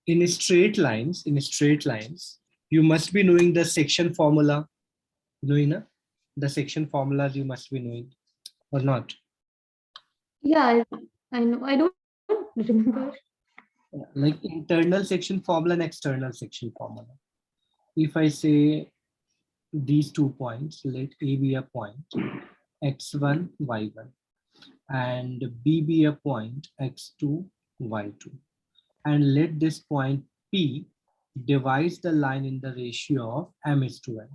in straight lines, you must be knowing the section formula. Knowing na? The section formulas you must be knowing or not. Yeah, I know. I don't remember. Like internal section formula and external section formula. If I say these 2 points, let A be a point x1, y1, and B be a point x2, y2. And let this point P divides the line in the ratio of m:n.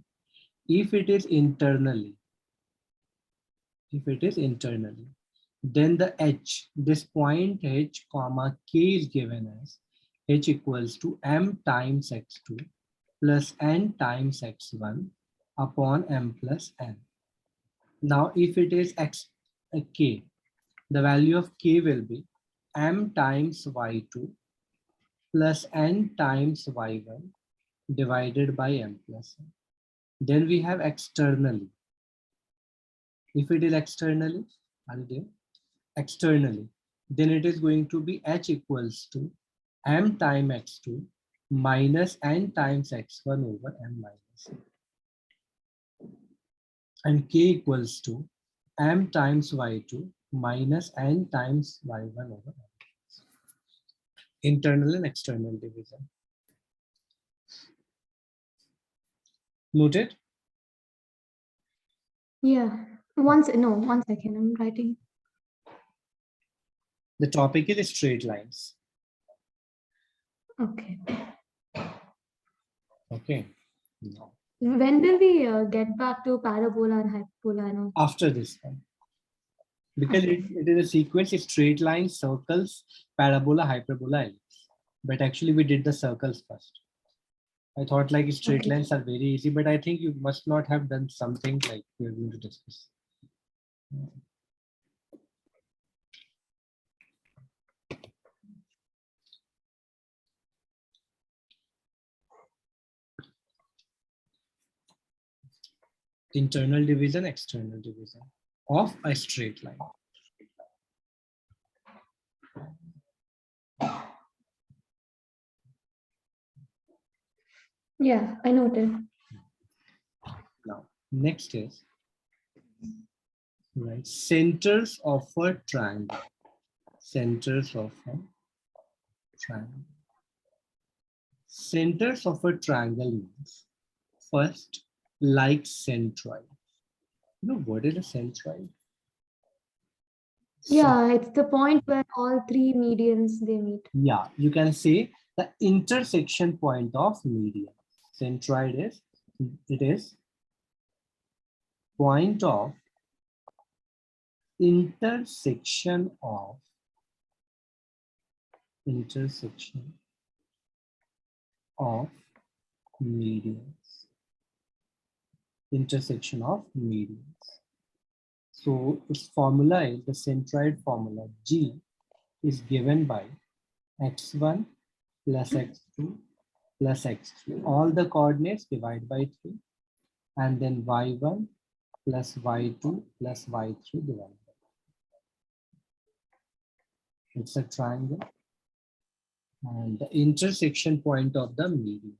If it is internally, then the h, this point h comma k is given as h equals to m times x2 plus n times x1 upon m plus n. Now, if it is k, the value of k will be m times y2 plus n times y1 divided by m plus n. Then we have externally. If it is externally, then it is going to be h equals to m times x2 minus n times x1 over m minus n. And k equals to m times y2 minus n times y1 over m. Internal and external division. Noted? Yeah. One second, I'm writing. The topic is straight lines. Okay. Okay. No. When will we get back to parabola and hyperbola and all? After this one. Because Okay. it is a sequence of straight lines, circles, parabola, hyperbola, ellipse. But actually we did the circles first. I thought like straight Okay. lines are very easy, but I think you must not have done something like we're going to discuss. Internal division, external division of a straight line. Yeah, I noted. Now, next is right centers of a triangle. Centers of a triangle. Centers of a triangle means first, like centroid. You know what is a centroid? Yeah, it's the point where all three medians they meet. Yeah, you can say the intersection point of median. Centroid is, it is point of intersection of medians. Intersection of medians. So its formula is the centroid formula G is given by x1 plus x2 plus x3. All the coordinates divide by 3 and then y1 plus y2 plus y3 divided by 3. It's a triangle and the intersection point of the median.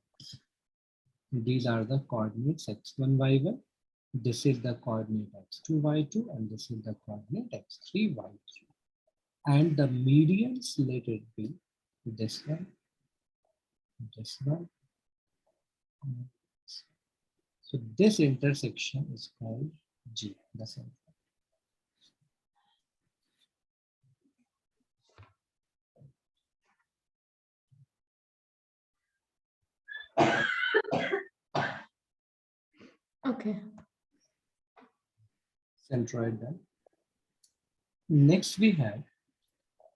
These are the coordinates x1, y1. This is the coordinate x2, y2, and this is the coordinate x3, y3. And the medians, let it be this one, this one. So this intersection is called G, the center. Okay. Centroid done. Next we have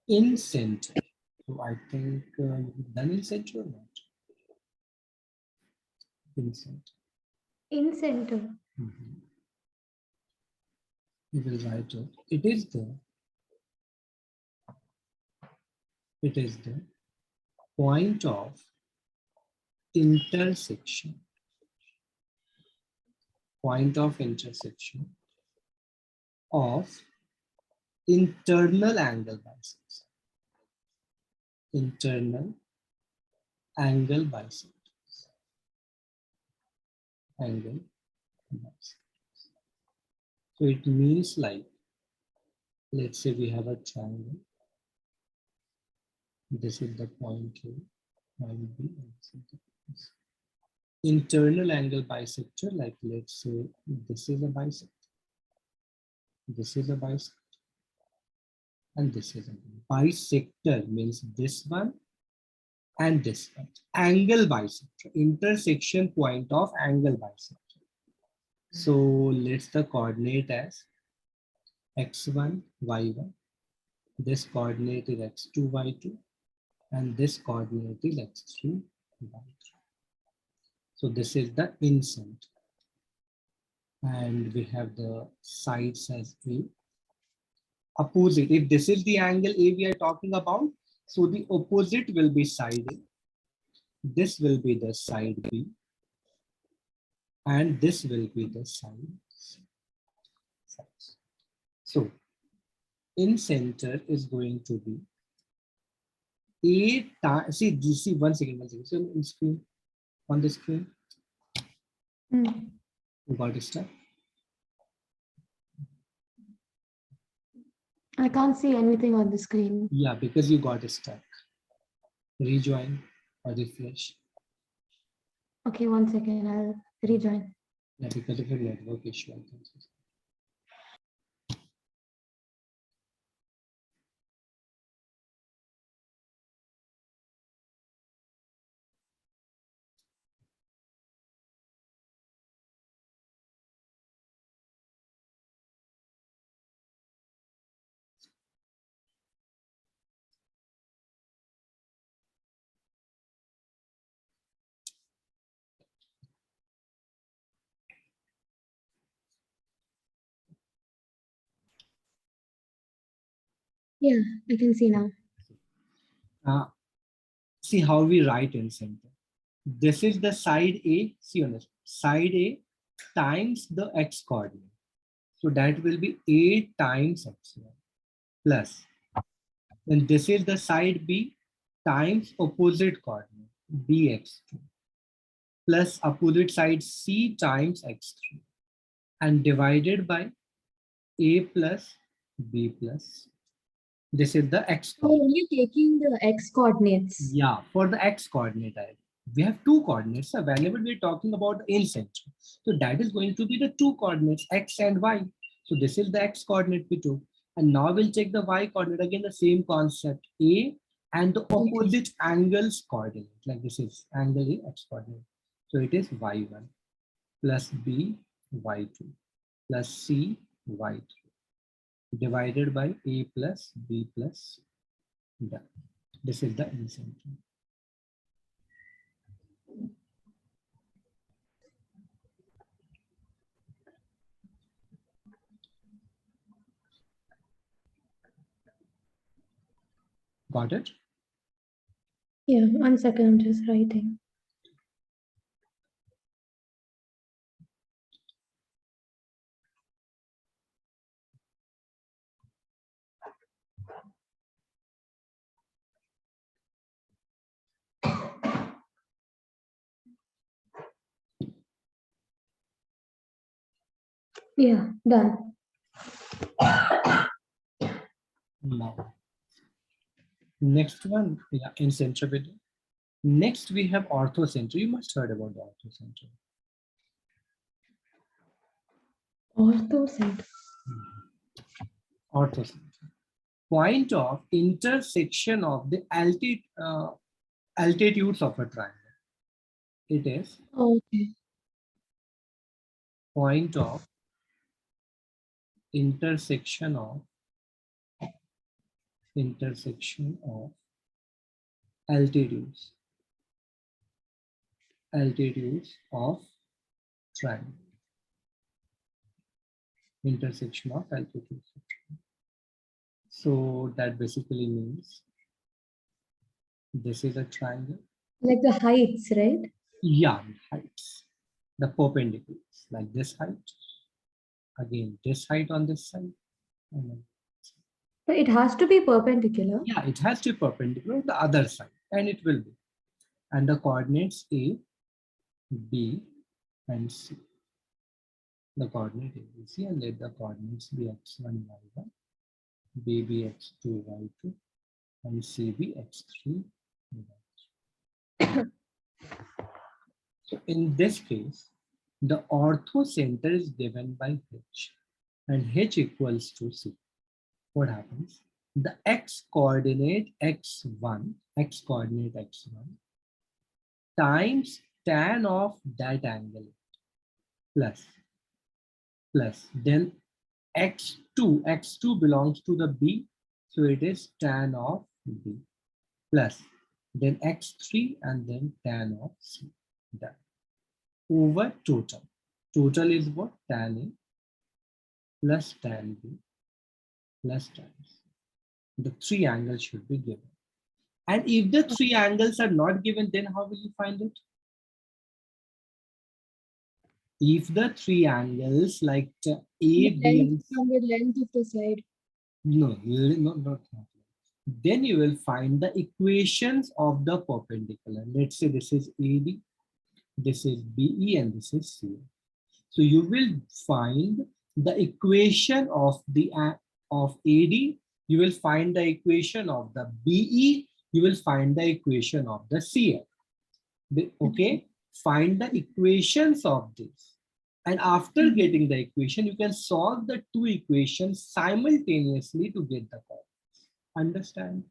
in center. So I think you've done in center or not? In center. In center. We will write it. It is the point of intersection. Point of intersection of internal angle bisects. Internal angle bisectors. Angle bisectors. So it means like, let's say we have a triangle. This is the point A, point B, and this is the point C. Internal angle bisector, like let's say this is a bisector, this is a bisector, and this is a bisector means this one and this one. Angle bisector, intersection point of angle bisector. So let's the coordinate as x1, y1. This coordinate is x2, y2, and this coordinate is x3, y3. So this is the incenter. And we have the sides as A. Opposite, if this is the angle A we are talking about, so the opposite will be side A. This will be the side B. And this will be the side C. So in center is going to be A times, see one second. So in screen, on the screen, you got it stuck? I can't see anything on the screen. Yeah, because you got it stuck. Rejoin or refresh. Okay, 1 second, I'll rejoin. Yeah, because of your network issue, I think. Yeah, I can see now. See how we write in center. This is the side A, see on this, side A times the x coordinate. So that will be A times x1 plus. And this is the side B times opposite coordinate, bx2 plus opposite side C times x3 and divided by A plus B plus. This is the x So coordinate. only taking the x coordinates. Yeah, for the x coordinate, we have two coordinates. So whenever we're talking about the in center, so that is going to be the two coordinates, x and y. So this is the x coordinate we took. And now we'll take the y coordinate, again the same concept, A and the opposite angles coordinate, like this is angle A, x coordinate. So it is y1 plus b, y2 plus c, y3 divided by A plus b plus d. This is the in center. Got it? Yeah, 1 second, I'm just writing. Yeah, done. Now, next one, yeah, in center video. Next, we have orthocenter. You must heard about the orthocenter. Orthocenter. Orthocenter. Point of intersection of the altitudes of a triangle. It is Okay. point of intersection of altitudes of triangle. Intersection of altitudes of triangle. So that basically means this is a triangle. Like the heights, right? Yeah, heights. The perpendiculars, like this height. Again, this height on this side. And then, So it has to be perpendicular. yeah, it has to be perpendicular to the other side, and it will be. and the coordinates A, B, and C. The coordinate A, B, C, and let the coordinates be x1, y1, B be x2, y2, and C be x3, y3. So in this case, the ortho center is given by H, and H equals to C. What happens? The x coordinate x1 times tan of that angle plus then x2 belongs to the B, so it is tan of B plus then x3 and then tan of C. That over total is what? Tan A plus tan B plus tan C. The three angles should be given. And if the three angles are not given, then how will you find it? If the three angles like A, B, and From the length of the side. no, not that. Then you will find the equations of the perpendicular. Let's say this is AD, this is BE, and this is CE. So you will find the equation of AD, you will find the equation of the BE, you will find the equation of the CF. Okay, find the equations of this. And after getting the equation, you can solve the two equations simultaneously to get the coordinates. Understand?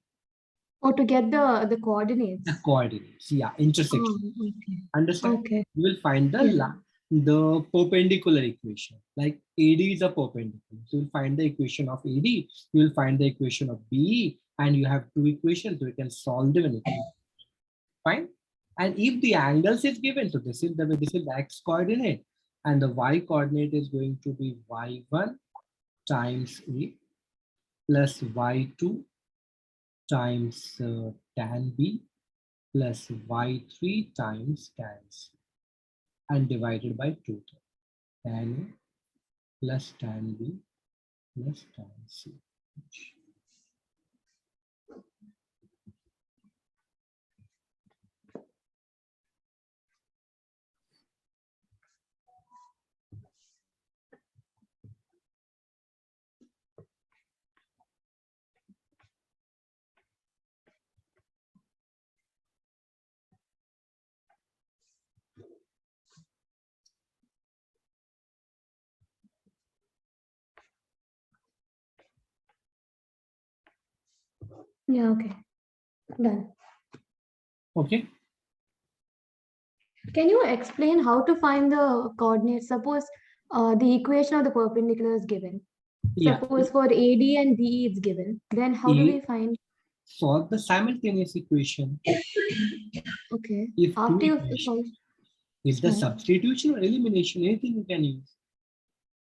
Or to get the coordinates. The coordinates, yeah, intersection. Oh, okay. Understand? Okay. You will find the perpendicular equation. Like AD is a perpendicular. So you'll find the equation of AD, you will find the equation of BE, and you have two equations, so you can solve them in equation. Fine. And if the angles is given, so this is the x coordinate, and the y coordinate is going to be y1 times A plus y2 times tan B plus y3 times tan C, and divided by total tan A plus tan B plus tan C. Yeah, okay. Done. Okay. Can you explain how to find the coordinates? Suppose the equation of the perpendicular is given. Yeah. Suppose for AD and BE it's given. Then how do we find? Solve the simultaneous equation. Okay. If two After you equations, solve. is the substitution or elimination, anything you can use.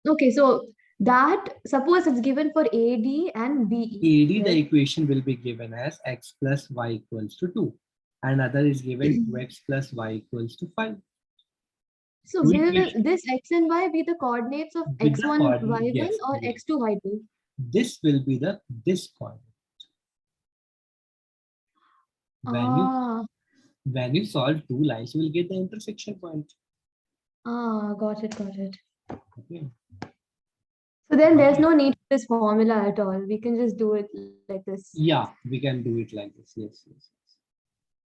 Okay, so that suppose it's given for AD and BE. AD, right? the equation will be given as x plus y equals to 2. And other is given 2x plus y equals to 5. So Two will equations this x and y be the coordinates of with the x1, coordinate, y1 yes, or yes. x2, y2? This will be this coordinate. When you solve two lines, you will get the intersection point. Got it. Okay. So then there's no need for this formula at all. We can just do it like this. Yeah, we can do it like this. Yes.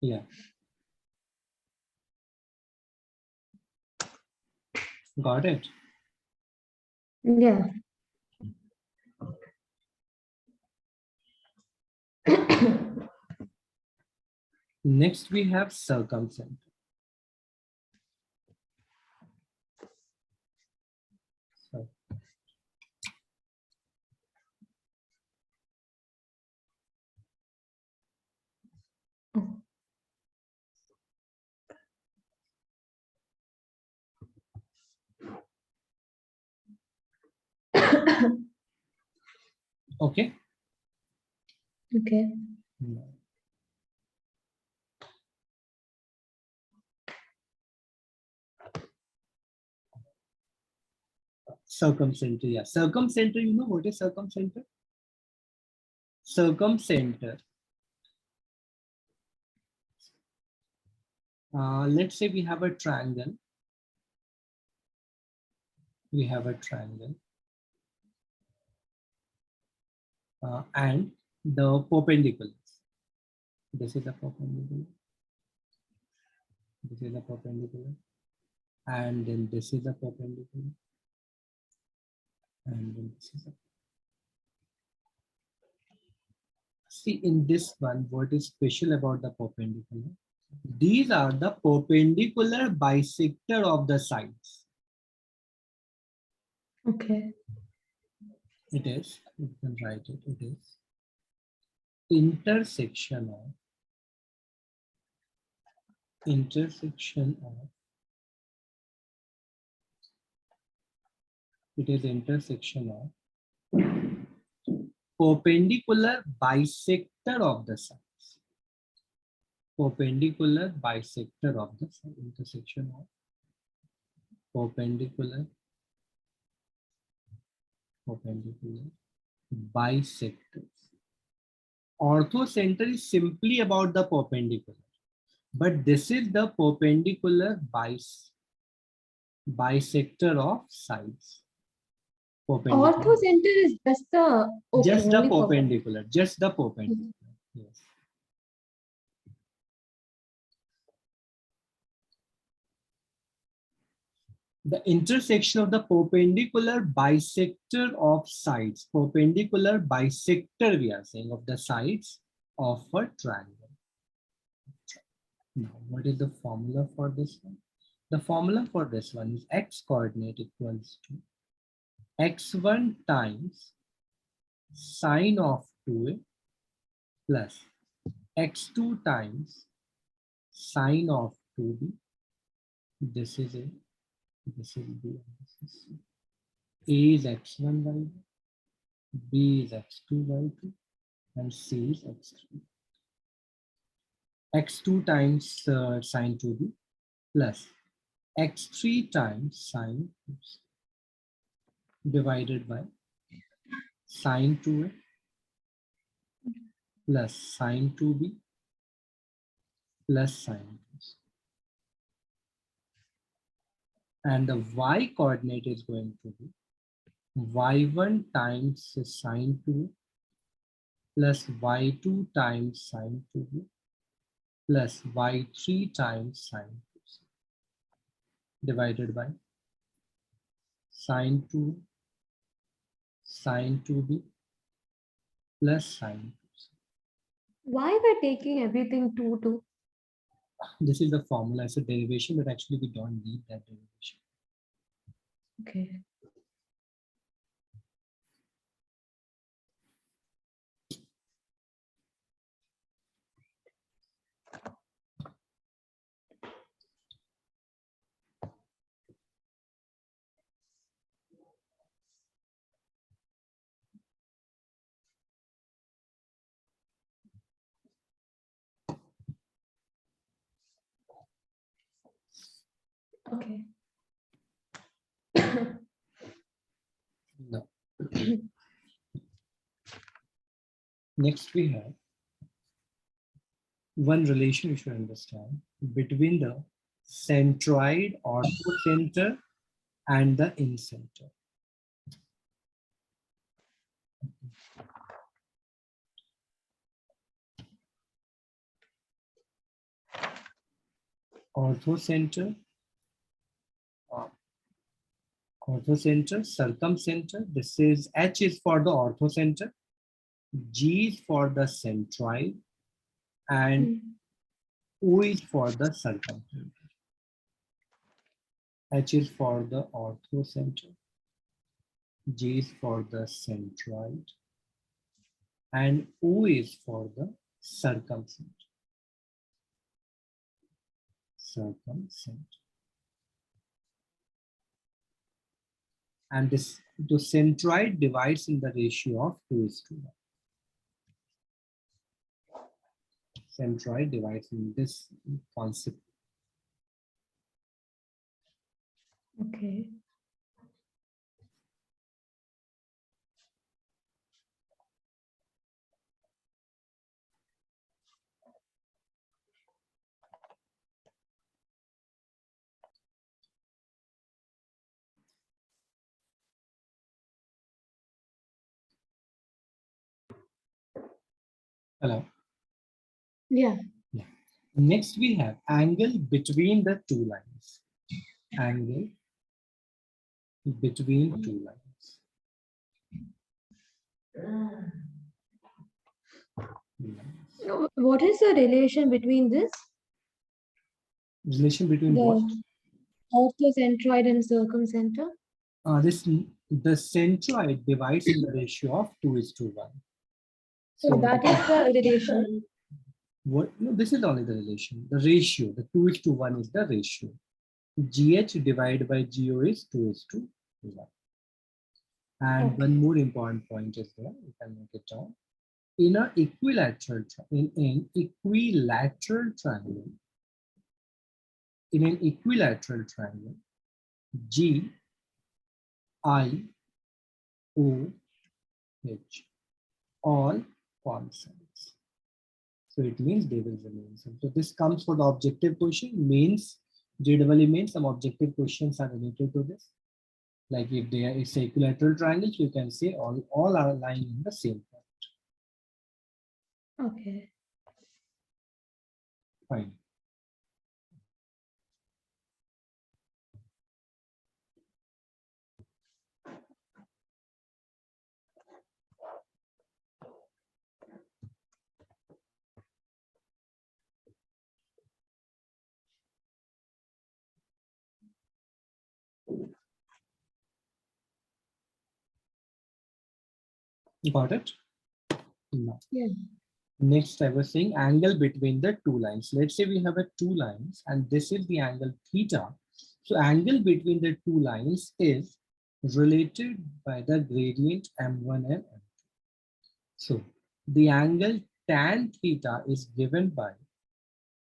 Yeah. Got it? Yeah. Next, we have circumcenter. So, okay. Okay. Circumcenter, yeah. Circumcenter, you know what is circumcenter? Circumcenter Let's say we have a triangle. We have a triangle and the perpendiculars. This is the perpendicular. This is the perpendicular. And then this is the perpendicular. And then this is the. See, in this one, what is special about the perpendicular? These are the perpendicular bisector of the sides. Okay. It is, you can write it, it is intersection of it is intersection of perpendicular bisector of the sides. Perpendicular bisector of the side, intersection of perpendicular bisectors. Orthocenter is simply about the perpendicular, but this is the perpendicular bisector of sides. Ortho center is just the Just the only perpendicular, just the perpendicular. Yes. The intersection of the perpendicular bisector of sides, perpendicular bisector we are saying of the sides of a triangle. Now, what is the formula for this one? The formula for this one is x coordinate equals to x1 times sine of 2a plus x2 times sine of 2b. This is a, this is b, this is c. A is x1 by 2, b is x2 by 2, and c is x3. x2 times sine 2b plus x3 times sine 2c divided by sine 2a plus sine 2b plus sine 2c. And the y coordinate is going to be y1 times sine 2 plus y2 times sine 2b plus y3 times sine 2c divided by sine 2 sine 2b plus sine 2c. Why we're taking everything 2? This is the formula. It's a derivation, but actually we don't need that derivation. Okay. Okay. No. Next we have one relation you should understand between the centroid orthocenter and the incenter. Orthocenter, circumcenter. This is H is for the orthocenter, G is for the centroid, and O is for the circumcenter. H is for the orthocenter, G is for the centroid, and O is for the circumcenter. And this, the centroid divides in the ratio of 2:1. Centroid divides in this concept. Okay. Hello. Yeah. Yeah. Next, we have angle between the two lines. Angle between two lines. What is the relation between this? Relation between what? The orthocentroid and circumcenter? The centroid divides in the ratio of 2:1. So So that is the relation. what? No, this is only the relation. The ratio, the 2:1 is the ratio. GH divided by GO is 2:1. And one more important point is there. You can make it down. In an equilateral triangle, G I O H, all constants. So it means they will remain same. So this comes for the objective question. Means JEE means some objective questions are related to this. Like if there is equilateral triangles, you can say all are lying in the same point. Okay. Fine. Got it? No. Yeah. Next, I was saying angle between the two lines. Let's say we have a two lines and this is the angle theta. So angle between the two lines is related by the gradient M1 and M2. So the angle tan theta is given by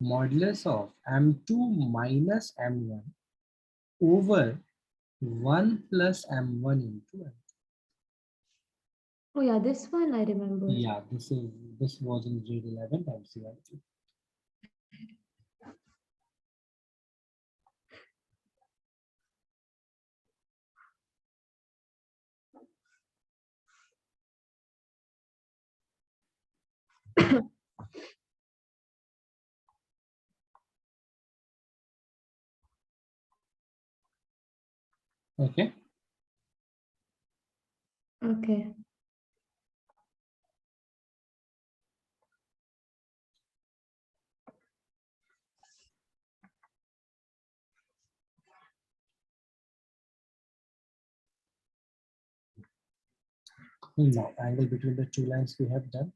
modulus of M2 minus M1 over 1 plus M1 into M2. Oh yeah, this one I remember. Yeah, this was in grade 11 NCERT. Okay. Okay. Now, angle between the two lines we have done.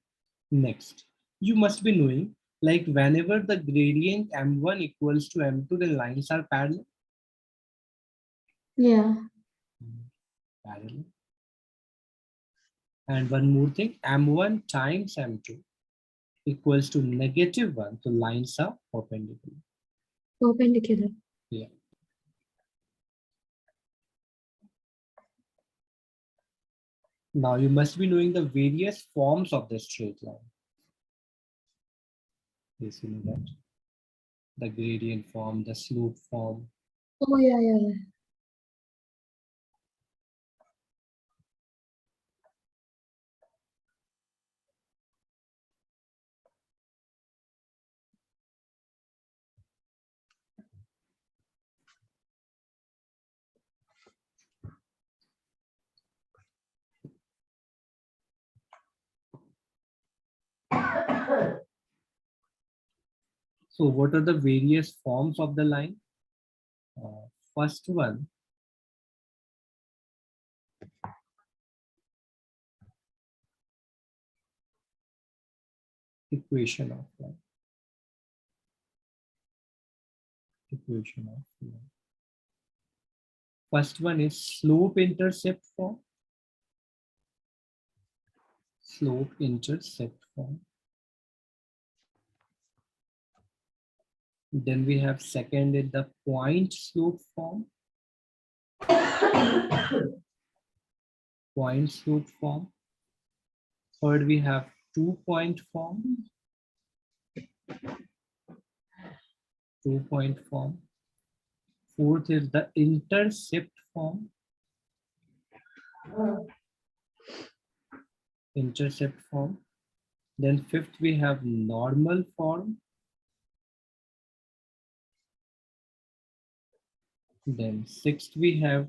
Next, you must be knowing, like whenever the gradient M1 equals to M2, the lines are parallel. Yeah. Parallel. And one more thing, M1 times M2 equals to -1, so lines are perpendicular. Perpendicular. Yeah. Now you must be knowing the various forms of the straight line. Yes, you know that. The gradient form, the slope form. Oh yeah, yeah. So what are the various forms of the line? First one, equation of line. Equation of line. First one is slope intercept form. Slope intercept form. Then we have second is the point slope form. Point slope form. Third, we have 2-point form. 2-point form. Fourth is the intercept form. Intercept form. Then fifth, we have normal form. Then sixth, we have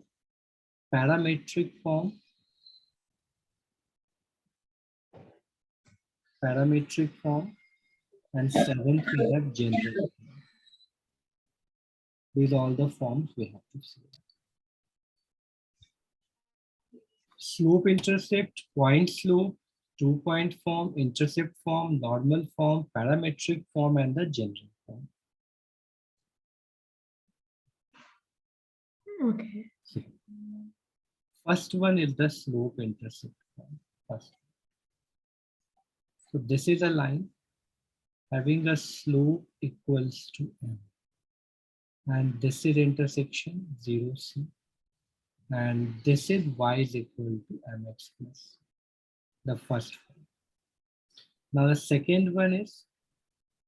parametric form. Parametric form. And seventh, we have general form. These are all the forms we have to see. Slope intercept, point slope, 2-point form, intercept form, normal form, parametric form, and the general form. Okay. First one is the slope intercept form. First. So this is a line having a slope equals to m. And this is intersection 0c. And this is y is equal to mx plus the first one. Now the second one is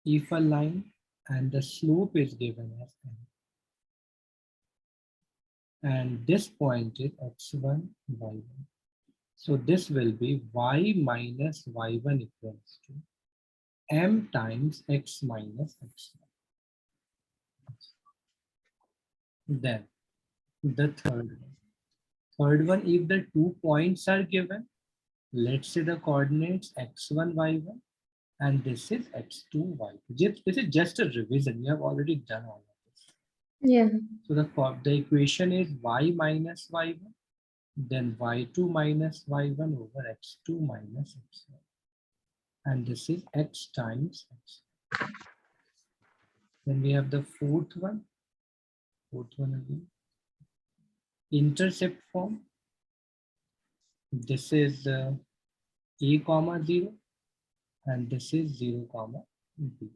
if a line and the slope is given as m. And this point is x1, y1. So this will be y minus y1 equals to m times x minus x1. Then the third one. Third one, if the 2 points are given, let's say the coordinates x1, y1, and this is x2, y2. This is just a revision. You have already done all of this. Yeah. So the equation is y minus y1, then y2 minus y1 over x2 minus x1. And this is x times x. Then we have the fourth one again. Intercept form. This is a comma 0, and this is 0 comma b.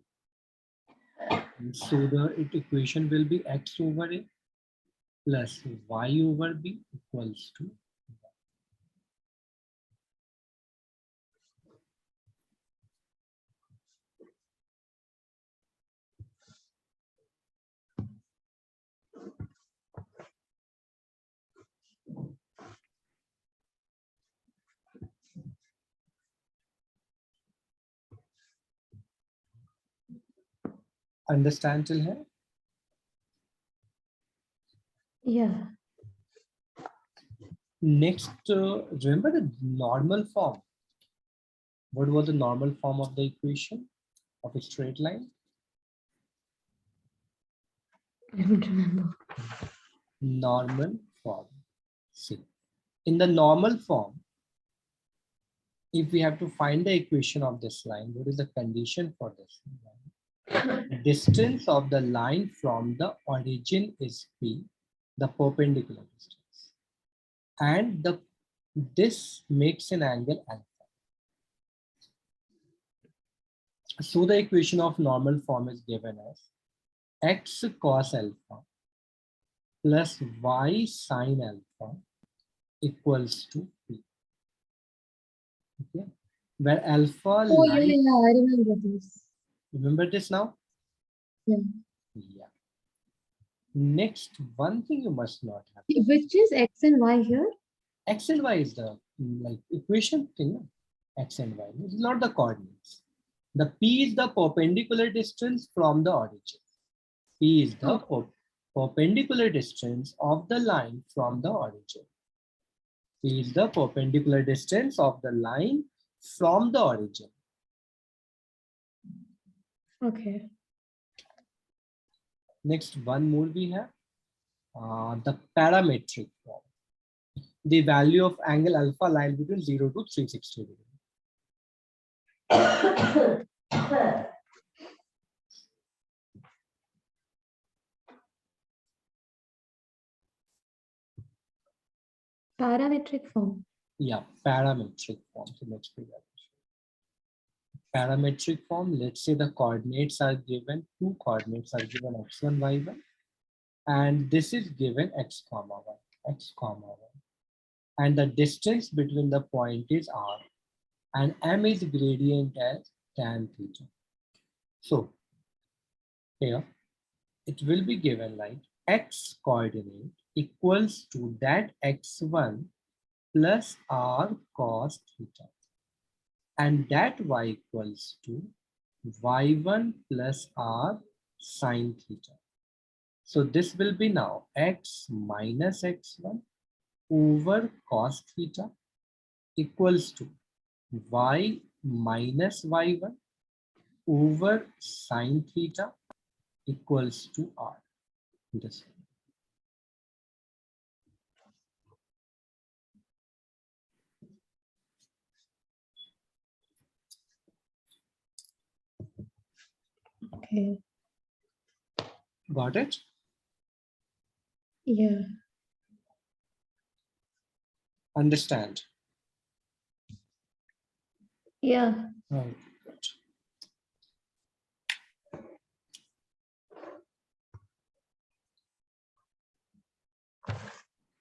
And so the equation will be x over a plus y over b equals to 1. Understand till here? Yeah. Next, remember the normal form. What was the normal form of the equation of a straight line? I don't remember. Normal form. See, in the normal form, if we have to find the equation of this line, what is the condition for this line? The distance of the line from the origin is P, the perpendicular distance. And this makes an angle alpha. So the equation of normal form is given as x cos alpha plus y sin alpha equals to P. Okay, where alpha Oh, yeah, lies. yeah, I remember this. Remember this now? Yeah. Yeah. Next, one thing you must not have. Which is x and y here? X and y is the like equation thing. No? X and y. It's not the coordinates. The P is the perpendicular distance from the origin. P is the perpendicular distance of the line from the origin. P is the perpendicular distance of the line from the origin. Okay. Next, one more we have the parametric form. The value of angle alpha lies between 0 to 360 degrees. Parametric form. Yeah, parametric form. So let's do that. Parametric form, let's say the coordinates are given, two coordinates are given x1, y1, and this is given x comma y, x comma y. And the distance between the point is r, and m is gradient as tan theta. So here it will be given like x coordinate equals to that x1 plus r cos theta. and that y equals to y1 plus r sine theta. So this will be now x minus x1 over cos theta equals to y minus y1 over sine theta equals to r. This. Okay. Got it? Yeah. Understand? Yeah. Right.